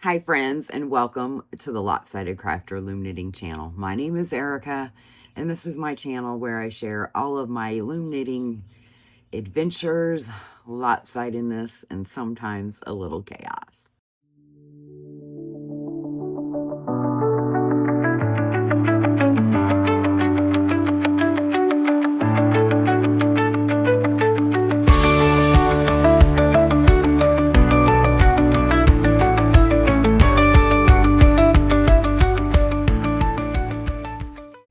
Hi friends, and welcome to the Lopsided Crafter Loom Knitting channel. My name is Erica, and this is my channel where I share all of my loom knitting adventures, lopsidedness, and sometimes a little chaos.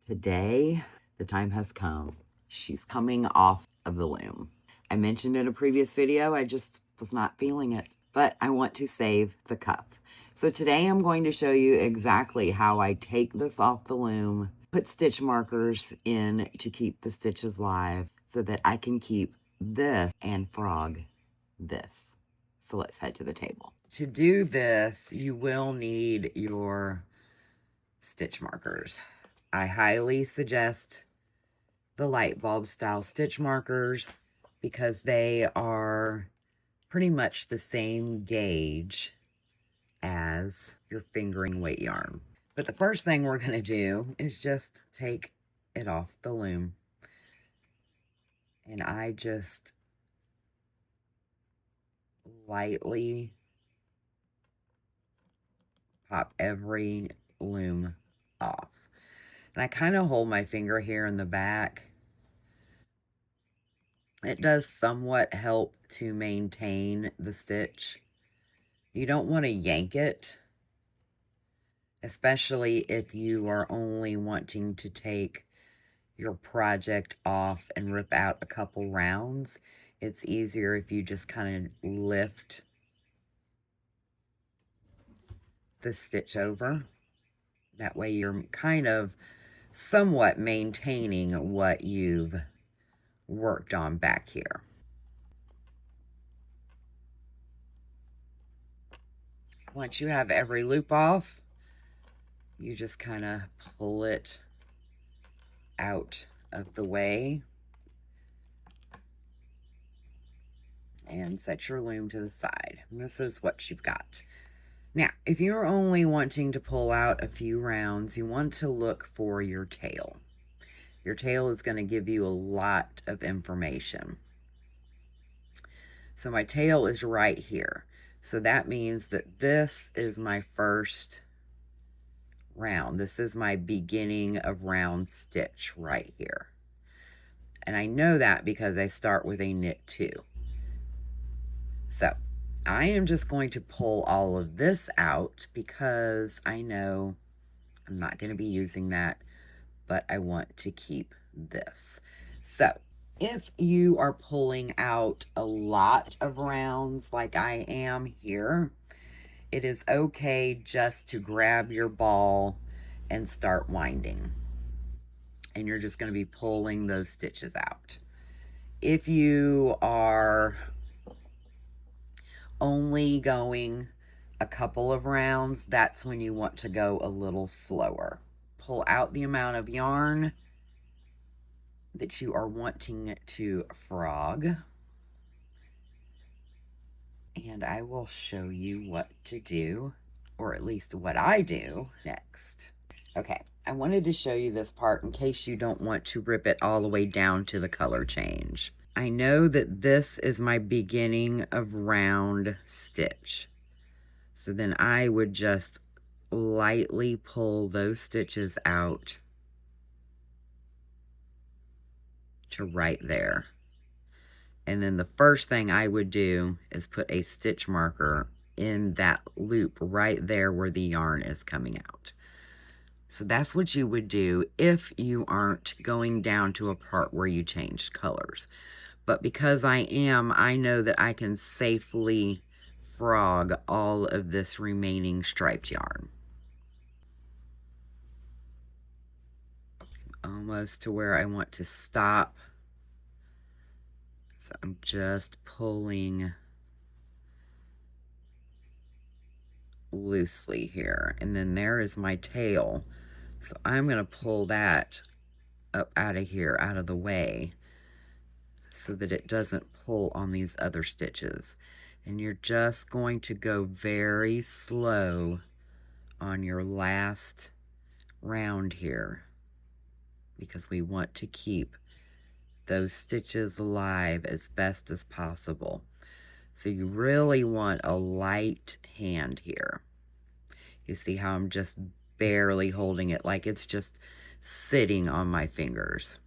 Today, the time has come. She's coming off of the loom. I mentioned in a previous video, I just was not feeling it, but I want to save the cuff. So today I'm going to show you exactly how I take this off the loom, put stitch markers in to keep the stitches live so that I can keep this and frog this. So let's head to the table. To do this, you will need your stitch markers. I highly suggest the light bulb style stitch markers because they are pretty much the same gauge as your fingering weight yarn. But the first thing we're going to do is just take it off the loom. And I just lightly pop every loom off. And I kind of hold my finger here in the back. It does somewhat help to maintain the stitch. You don't want to yank it, especially if you are only wanting to take your project off and rip out a couple rounds. It's easier if you just kind of lift the stitch over. That way you're kind of somewhat maintaining what you've worked on back here. Once you have every loop off, you just kind of pull it out of the way and set your loom to the side. And this is what you've got. Now, if you're only wanting to pull out a few rounds, you want to look for your tail. Your tail is going to give you a lot of information. So my tail is right here. So that means that this is my first round. This is my beginning of round stitch right here. And I know that because I start with a knit 2. So I am just going to pull all of this out because I know I'm not going to be using that, but I want to keep this. So if you are pulling out a lot of rounds like I am here, it is okay just to grab your ball and start winding. And you're just going to be pulling those stitches out. If you are only going a couple of rounds, that's when you want to go a little slower. Pull out the amount of yarn that you are wanting to frog. And I will show you what to do, or at least what I do next. Okay, I wanted to show you this part in case you don't want to rip it all the way down to the color change. I know that this is my beginning of round stitch. So then I would just lightly pull those stitches out to right there. And then the first thing I would do is put a stitch marker in that loop right there where the yarn is coming out. So that's what you would do if you aren't going down to a part where you changed colors. But because I know that I can safely frog all of this remaining striped yarn. Almost to where I want to stop. So I'm just pulling loosely here. And then there is my tail. So I'm going to pull that up out of here, out of the way, so that it doesn't pull on these other stitches. And you're just going to go very slow on your last round here, because we want to keep those stitches alive as best as possible. So you really want a light hand here. You see how I'm just barely holding it, like it's just sitting on my fingers.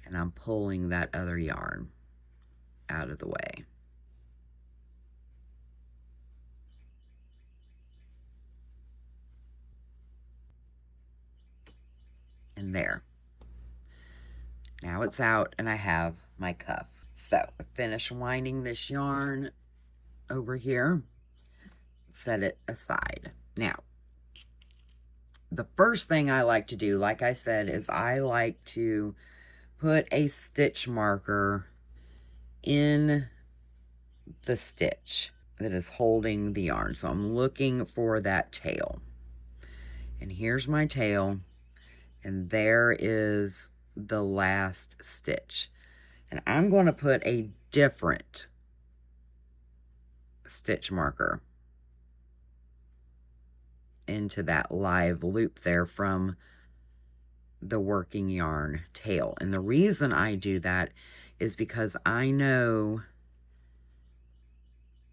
And I'm pulling that other yarn out of the way. And there. Now it's out and I have my cuff. So I finish winding this yarn over here. Set it aside. Now, the first thing I like to do, like I said, is I like to put a stitch marker in the stitch that is holding the yarn. So I'm looking for that tail. And here's my tail. And there is the last stitch. And I'm going to put a different stitch marker into that live loop there from the working yarn tail. And the reason I do that is because I know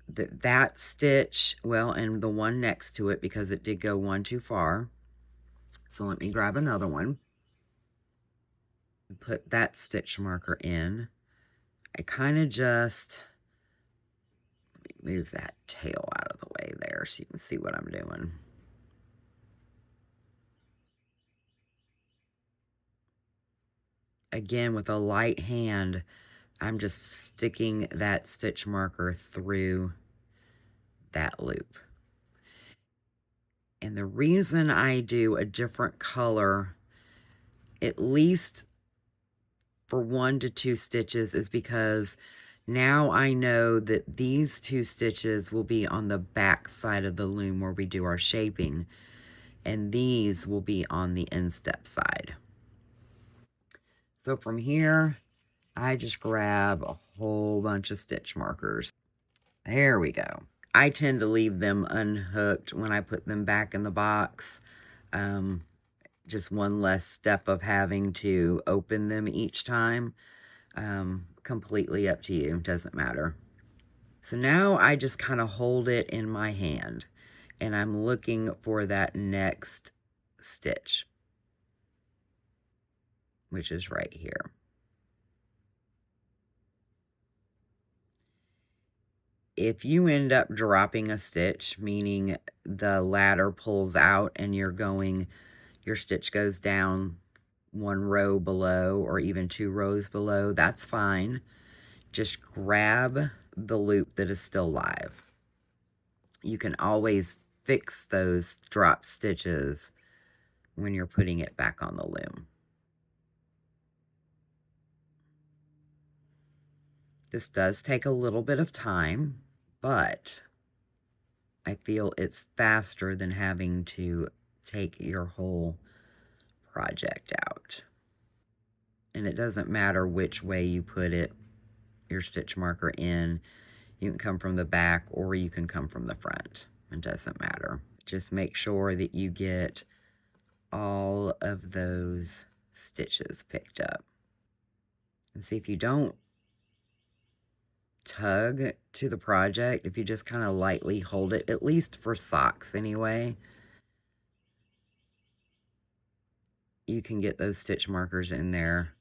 that that stitch, well, and the one next to it, because it did go one too far. So let me grab another one. Put that stitch marker in. I kind of just move that tail out of the way there so you can see what I'm doing. Again, with a light hand, I'm just sticking that stitch marker through that loop. And the reason I do a different color, at least for 1 to 2 stitches, is because now I know that these 2 stitches will be on the back side of the loom where we do our shaping, and these will be on the instep side. So from here, I just grab a whole bunch of stitch markers. There we go. I tend to leave them unhooked when I put them back in the box. Just one less step of having to open them each time. Completely up to you. Doesn't matter. So now I just kind of hold it in my hand. And I'm looking for that next stitch, which is right here. If you end up dropping a stitch, meaning the ladder pulls out and your stitch goes down 1 row below or even 2 rows below, that's fine. Just grab the loop that is still live. You can always fix those drop stitches when you're putting it back on the loom. This does take a little bit of time, but I feel it's faster than having to take your whole project out. And it doesn't matter which way you put it, your stitch marker in. You can come from the back or you can come from the front. It doesn't matter. Just make sure that you get all of those stitches picked up. And see, if you don't tug to the project, if you just kind of lightly hold it, at least for socks anyway, you can get those stitch markers in there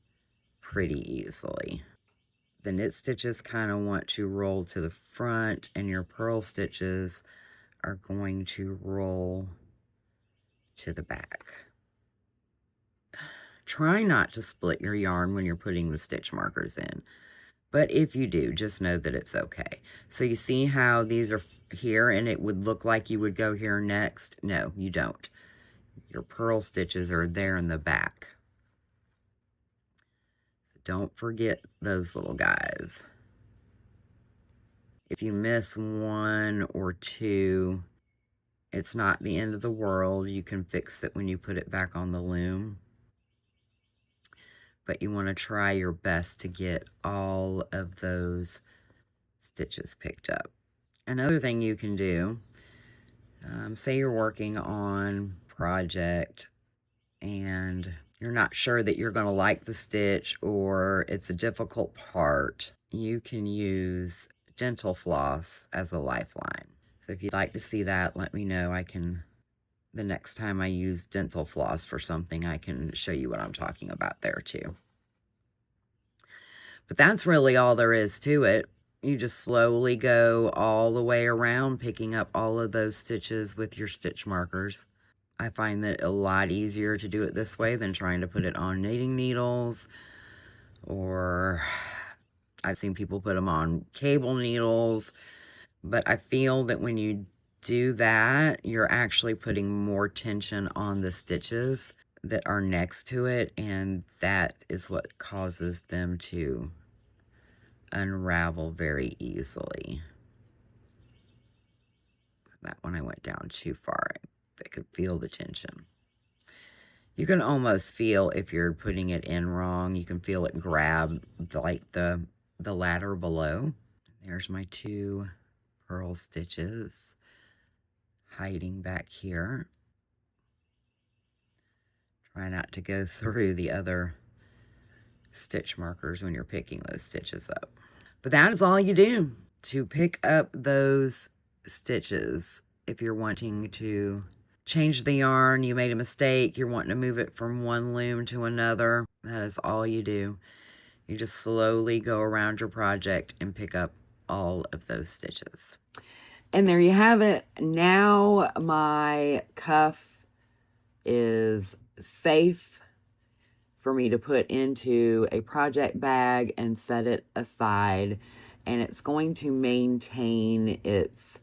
pretty easily. The knit stitches kind of want to roll to the front, and your purl stitches are going to roll to the back. Try not to split your yarn when you're putting the stitch markers in, but if you do, just know that it's okay. So you see how these are here and it would look like you would go here next? No, you don't. Your purl stitches are there in the back. So don't forget those little guys. If you miss 1 or 2, it's not the end of the world. You can fix it when you put it back on the loom. But you want to try your best to get all of those stitches picked up. Another thing you can do, say you're working on a project and you're not sure that you're going to like the stitch or it's a difficult part, you can use dental floss as a lifeline. So if you'd like to see that, let me know. The next time I use dental floss for something, I can show you what I'm talking about there too. But that's really all there is to it. You just slowly go all the way around, picking up all of those stitches with your stitch markers. I find that a lot easier to do it this way than trying to put it on knitting needles, or I've seen people put them on cable needles. But I feel that when you do that, you're actually putting more tension on the stitches that are next to it, and that is what causes them to unravel very easily. That one I went down too far. I could feel the tension. You can almost feel if you're putting it in wrong. You can feel it grab like the ladder below. There's my 2 purl stitches hiding back here. Try not to go through the other stitch markers when you're picking those stitches up. But that is all you do to pick up those stitches. If you're wanting to change the yarn, you made a mistake, you're wanting to move it from one loom to another, that is all you do. You just slowly go around your project and pick up all of those stitches. And there you have it. Now my cuff is safe for me to put into a project bag and set it aside, and it's going to maintain its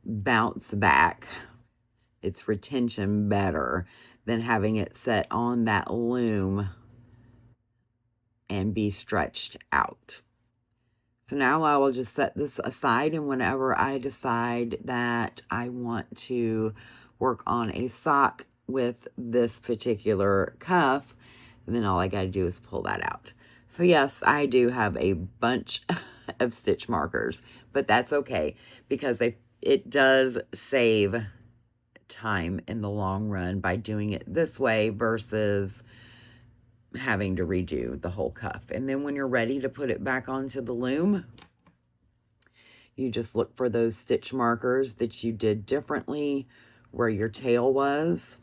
bounce back, its retention better than having it set on that loom and be stretched out. So now I will just set this aside, and whenever I decide that I want to work on a sock with this particular cuff, and then all I got to do is pull that out. So yes, I do have a bunch of stitch markers, but that's okay because it does save time in the long run by doing it this way versus having to redo the whole cuff. And then when you're ready to put it back onto the loom, you just look for those stitch markers that you did differently where your tail was,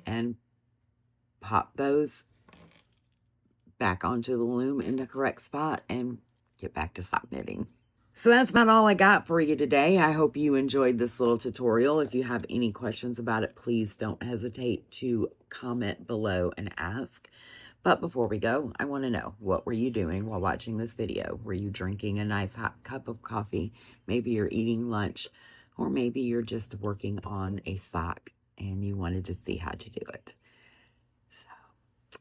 and pop those back onto the loom in the correct spot and get back to sock knitting. So that's about all I got for you today. I hope you enjoyed this little tutorial. If you have any questions about it, please don't hesitate to comment below and ask. But before we go, I want to know, what were you doing while watching this video? Were you drinking a nice hot cup of coffee? Maybe you're eating lunch, or maybe you're just working on a sock and you wanted to see how to do it. So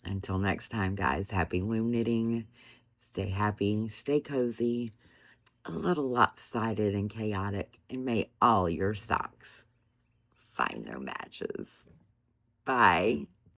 until next time, guys, happy loom knitting. Stay happy, stay cozy, a little lopsided and chaotic, and may all your socks find their matches. Bye.